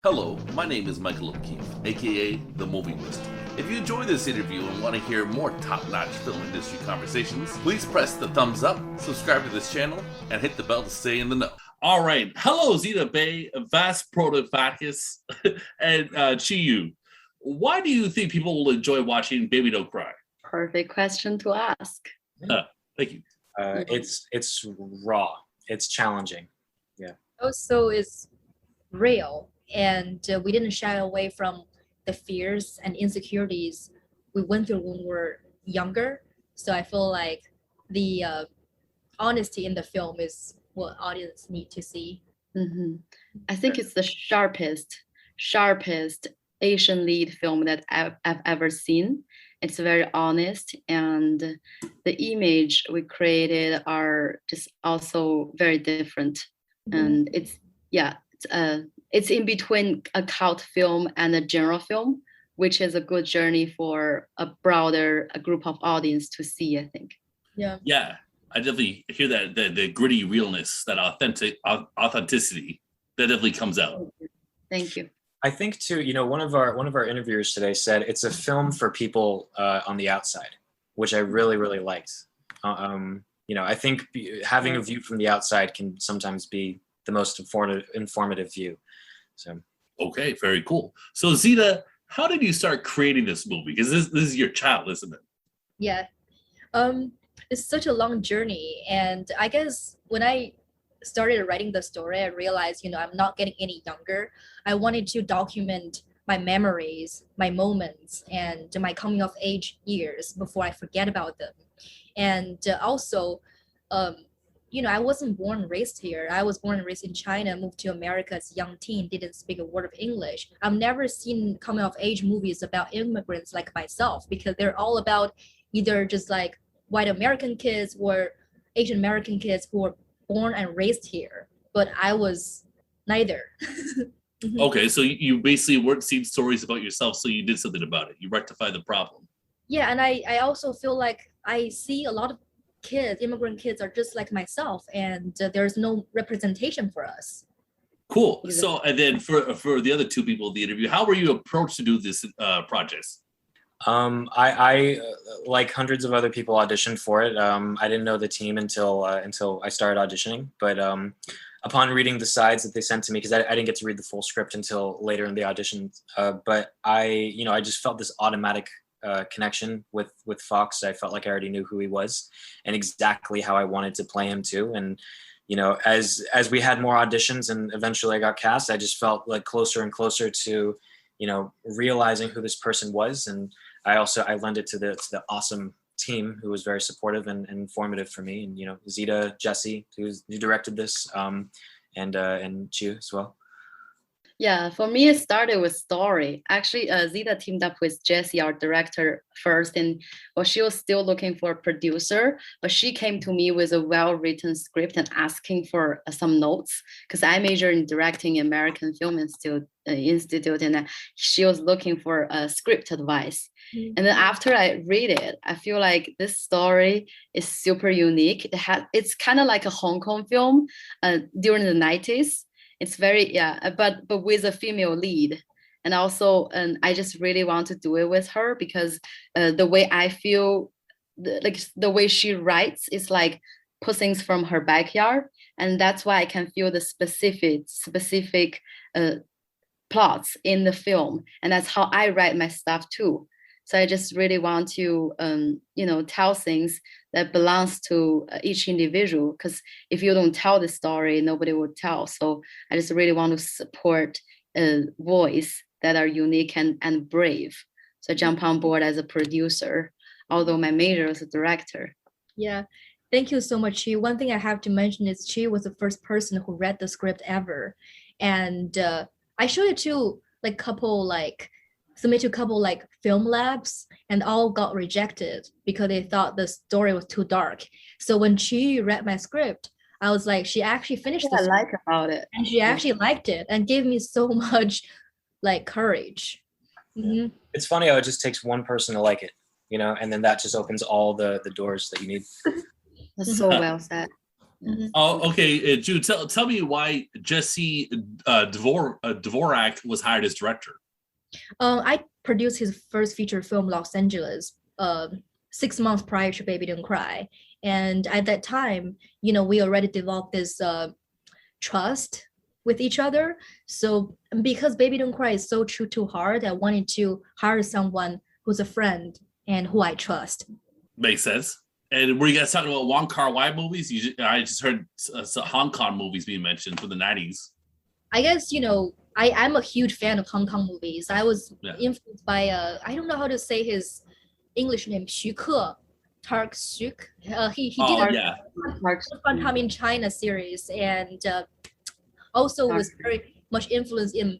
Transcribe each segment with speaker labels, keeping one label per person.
Speaker 1: Hello, my name is Michael O'Keefe, aka The Movie Wizard. If you enjoy this interview and want to hear more top-notch film industry conversations, please press the thumbs up, subscribe to this channel, and hit the bell to stay in the know. All right, hello Zita Bai, Vas Povatakis, and Qiyu. Why do you think people will enjoy watching Baby Don't Cry?
Speaker 2: Perfect question to ask.
Speaker 1: Thank you.
Speaker 3: It's raw. It's challenging. Yeah.
Speaker 4: Also, it's real, and we didn't shy away from the fears and insecurities we went through when we were younger. So I feel like the honesty in the film is what audience need to see.
Speaker 2: Mm-hmm. I think it's the sharpest Asian lead film that I've ever seen. It's very honest, and the image we created are just also very different. And it's in between a cult film and a genre film, which is a good journey for a group of audience to see, I think.
Speaker 1: Yeah, I definitely hear that the gritty realness, that authenticity, that definitely comes out.
Speaker 2: Thank you.
Speaker 3: I think too, one of our interviewers today said it's a film for people on the outside, which I really, really liked. I think having a view from the outside can sometimes be the most informative view. So.
Speaker 1: Okay, very cool. So Zita, how did you start creating this movie? Because this is your child, isn't it?
Speaker 4: Yeah. It's such a long journey, and I guess when I started writing the story, I realized, I'm not getting any younger. I wanted to document my memories, my moments, and my coming of age years before I forget about them. And also, I wasn't born and raised here. I was born and raised in China, moved to America as a young teen, didn't speak a word of English. I've never seen coming of age movies about immigrants like myself, because they're all about either just like white American kids or Asian American kids who were born and raised here. But I was neither.
Speaker 1: Okay, so you basically weren't seeing stories about yourself, so you did something about it. You rectified the problem.
Speaker 4: Yeah, and I also feel like I see a lot of kids, immigrant kids are just like myself, and there's no representation for us.
Speaker 1: Cool. So, and then for the other two people in the interview, how were you approached to do this project?
Speaker 3: I like hundreds of other people auditioned for it. I didn't know the team until I started auditioning, but upon reading the sides that they sent to me, because I didn't get to read the full script until later in the audition, but I just felt this automatic connection with Fox. I felt like I already knew who he was and exactly how I wanted to play him too. And as we had more auditions and eventually I got cast, I just felt like closer and closer to realizing who this person was. And I lent it to the awesome team who was very supportive and informative for me. And Zita, Jesse, who directed this, and Qiyu as well.
Speaker 2: Yeah, for me, it started with story. Actually, Zita teamed up with Jessie, our director, first, and she was still looking for a producer, but she came to me with a well-written script and asking for some notes, because I majored in directing American Film Institute, and she was looking for a script advice. Mm-hmm. And then after I read it, I feel like this story is super unique. It's kind of like a Hong Kong film during the 90s. It's very, but with a female lead. And also, I just really want to do it with her, because the way I feel, the way she writes is like put things from her backyard. And that's why I can feel the specific plots in the film. And that's how I write my stuff too. So I just really want to, tell things that belongs to each individual, because if you don't tell the story, nobody will tell. So I just really want to support a voice that are unique and brave. So I jump on board as a producer, although my major is a director.
Speaker 4: Yeah, thank you so much, Chi. One thing I have to mention is Chi was the first person who read the script ever. And I showed it to submit to a couple film labs, and all got rejected because they thought the story was too dark. So when she read my script, I was like, she actually finished
Speaker 2: what I like about it,
Speaker 4: and she actually liked it and gave me so much courage. Mm-hmm.
Speaker 3: It's funny how it just takes one person to like it, and then that just opens all the doors that you need.
Speaker 2: That's so well said.
Speaker 4: Mhm.
Speaker 1: Oh, okay, Jude, tell me why Jesse Dvorak was hired as director.
Speaker 4: I produced his first feature film, Los Angeles, 6 months prior to Baby Don't Cry. And at that time, we already developed this trust with each other. So because Baby Don't Cry is so true to heart, I wanted to hire someone who's a friend and who I trust.
Speaker 1: Makes sense. And were you guys talking about Wong Kar-wai movies? I just heard some Hong Kong movies being mentioned from the 90s.
Speaker 4: I guess, I'm a huge fan of Hong Kong movies. I was
Speaker 1: Yeah.
Speaker 4: influenced by, I don't know how to say his English name, Xu Ke, Tark Xuk. He did
Speaker 1: Oh,
Speaker 4: a
Speaker 1: yeah.
Speaker 4: Fun Time in China series, and also was very much influenced in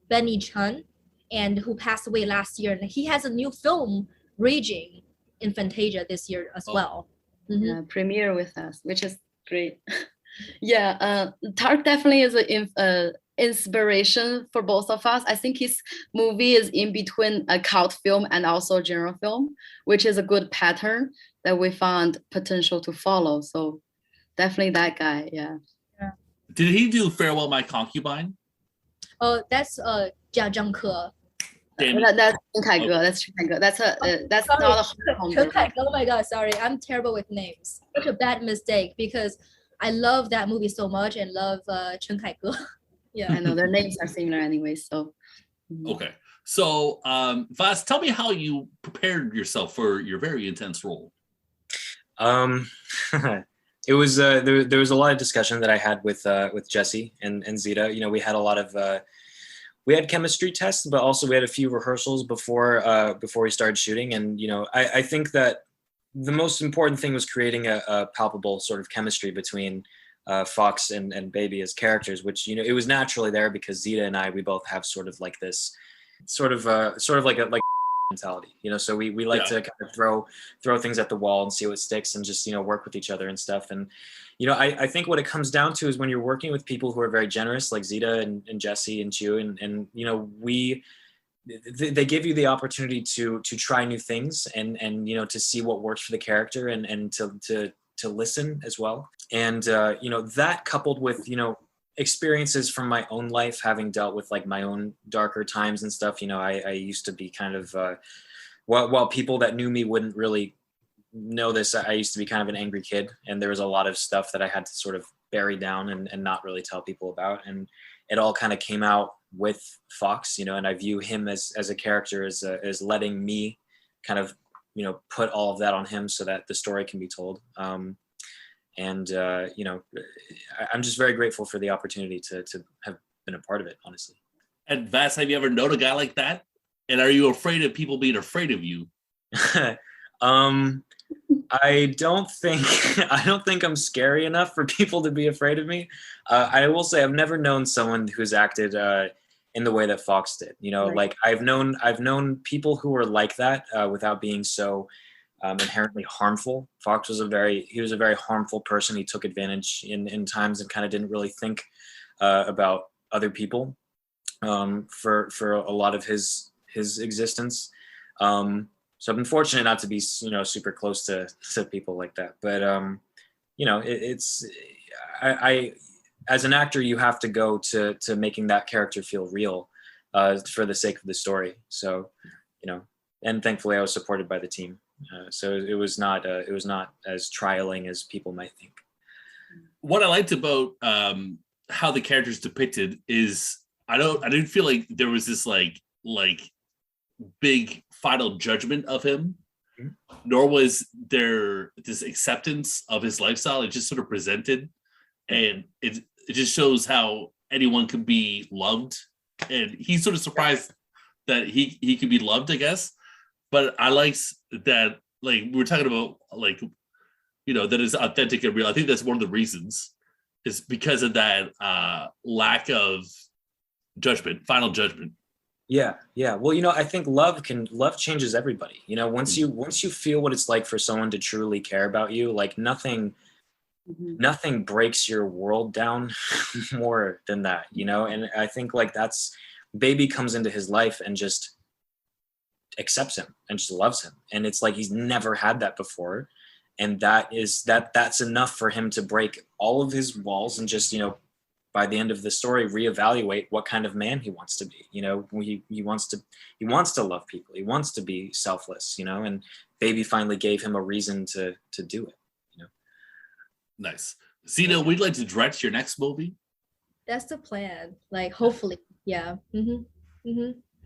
Speaker 4: Benny Chen, and who passed away last year. And he has a new film, Raging, in Fantasia this year as well. Mhm.
Speaker 2: Yeah, premiere with us, which is great. Yeah, Tark definitely is an inspiration for both of us. I think his movie is in between a cult film and also a genre film, which is a good pattern that we found potential to follow. So definitely that guy. Yeah.
Speaker 1: Did he do Farewell My Concubine?
Speaker 4: That's Jia Zhangke.
Speaker 1: Damn it.
Speaker 2: That's Chen Kai Ge. That's Chen Kai Ge. That's
Speaker 4: Sorry,
Speaker 2: not a Hong Kong
Speaker 4: Chen
Speaker 2: movie.
Speaker 4: Kai Ge, oh my god, sorry, I'm terrible with names. Such a bad mistake because I love that movie so much and love Chen Kai Ge. Yeah.
Speaker 2: I know their names are similar anyway. So.
Speaker 1: Okay. So, Vas, tell me how you prepared yourself for your very intense role.
Speaker 3: It was there was a lot of discussion that I had with Jesse and Zita. We had a lot of we had chemistry tests, but also we had a few rehearsals before we started shooting. And I think that the most important thing was creating a palpable sort of chemistry between Fox and Baby as characters, which it was naturally there because Zita and we both have sort of like this sort of like a mentality, so we like to kind of throw things at the wall and see what sticks and just work with each other and stuff. And I think what it comes down to is when you're working with people who are very generous like Zita and Jesse and Qiyu and they give you the opportunity to try new things and to see what works for the character and to listen as well. And that coupled with experiences from my own life, having dealt with like my own darker times and stuff. I used to be kind of while people that knew me wouldn't really know this, I used to be kind of an angry kid, and there was a lot of stuff that I had to sort of bury down and not really tell people about. And it all kind of came out with Fox, and I view him as a character as letting me kind of put all of that on him so that the story can be told. And I'm just very grateful for the opportunity to have been a part of it, honestly.
Speaker 1: And Vas, have you ever known a guy like that? And are you afraid of people being afraid of you?
Speaker 3: I don't think I'm scary enough for people to be afraid of me. I will say I've never known someone who's acted in the way that Fox did.
Speaker 2: Right.
Speaker 3: Like I've known people who were like that without being so inherently harmful. Fox was a very harmful person. He took advantage in times and kind of didn't really think about other people for a lot of his existence. So I've been fortunate not to be super close to people like that. But it's I as an actor you have to go to making that character feel real for the sake of the story. So and thankfully I was supported by the team. So it was not as trialing as people might think.
Speaker 1: What I liked about how the character's depicted is I didn't feel like there was this like big final judgment of him, nor was there this acceptance of his lifestyle. It just sort of presented, and it just shows how anyone can be loved, and he's sort of surprised that he could be loved, I guess. But I like that, like we were talking about, like that is authentic and real. I think that's one of the reasons is because of that lack of judgment, final judgment.
Speaker 3: Yeah. Well, I think love changes everybody. Once you feel what it's like for someone to truly care about you, like nothing breaks your world down more than that, And I think like that's Baby comes into his life and just accepts him and just loves him, and it's like he's never had that before. and that's enough for him to break all of his walls and just, by the end of the story, reevaluate what kind of man he wants to be. He wants to love people. He wants to be selfless. And Baby finally gave him a reason to do it.
Speaker 1: Nice. Zita, we'd like to direct your next movie.
Speaker 4: That's the plan. Like, hopefully, yeah.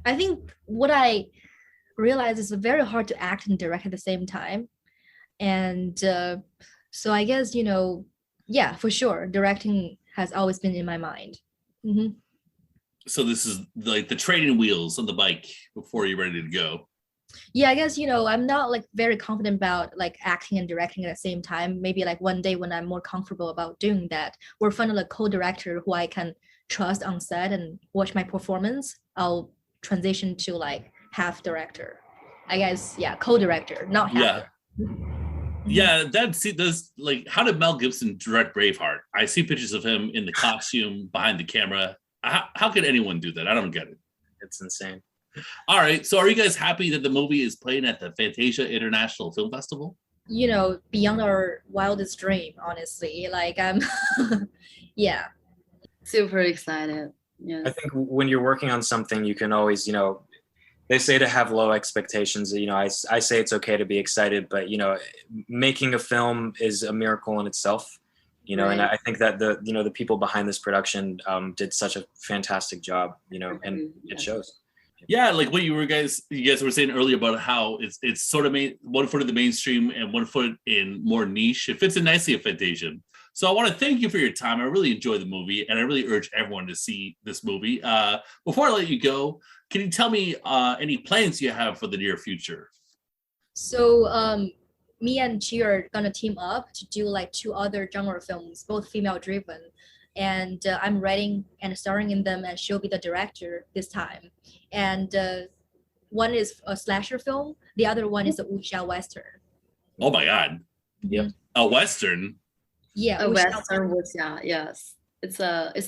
Speaker 4: I think what I realized is very hard to act and direct at the same time, and so I guess yeah, for sure, directing has always been in my mind.
Speaker 1: So this is like the training wheels on the bike before you're ready to go.
Speaker 4: Yeah, I guess I'm not like very confident about like acting and directing at the same time. Maybe like one day when I'm more comfortable about doing that, or find a co-director who I can trust on set and watch my performance, I'll transition to like half director. I guess, yeah, co-director, not half.
Speaker 1: Yeah, that's like, how did Mel Gibson direct Braveheart? I see pictures of him in the costume behind the camera. How could anyone do that? I don't get it.
Speaker 3: It's insane.
Speaker 1: All right, so are you guys happy that the movie is playing at the Fantasia International Film Festival?
Speaker 4: Beyond our wildest dream, honestly. Like, I'm, yeah.
Speaker 2: Super excited. Yeah.
Speaker 3: I think when you're working on something, you can always, they say to have low expectations. I say it's okay to be excited, but making a film is a miracle in itself. Right. And I think that the people behind this production did such a fantastic job. And it shows.
Speaker 1: Yeah, like what you guys were saying earlier about how it's sort of one foot in the mainstream and one foot in more niche. It fits in nicely at Fantasia. So I want to thank you for your time. I really enjoyed the movie, and I really urge everyone to see this movie. Before I let you go, can you tell me any plans you have for the near future?
Speaker 4: So me and Qiyu are gonna team up to do like 2 other genre films, both female driven. And I'm writing and starring in them, and she'll be the director this time. And one is a slasher film, the other one is a wuxia western.
Speaker 1: Oh my god!
Speaker 3: Yep.
Speaker 1: A western.
Speaker 4: Yeah,
Speaker 2: A western wuxia. Yes, it's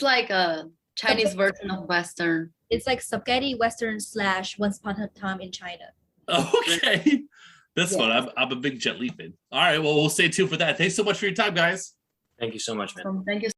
Speaker 2: like a Chinese version of western.
Speaker 4: It's like spaghetti western / Once Upon a Time in China.
Speaker 1: Okay, that's fun. I'm a big Jet Li fan. All right, well, we'll stay tuned for that. Thanks so much for your time, guys.
Speaker 3: Thank you so much, man.
Speaker 2: Thank you.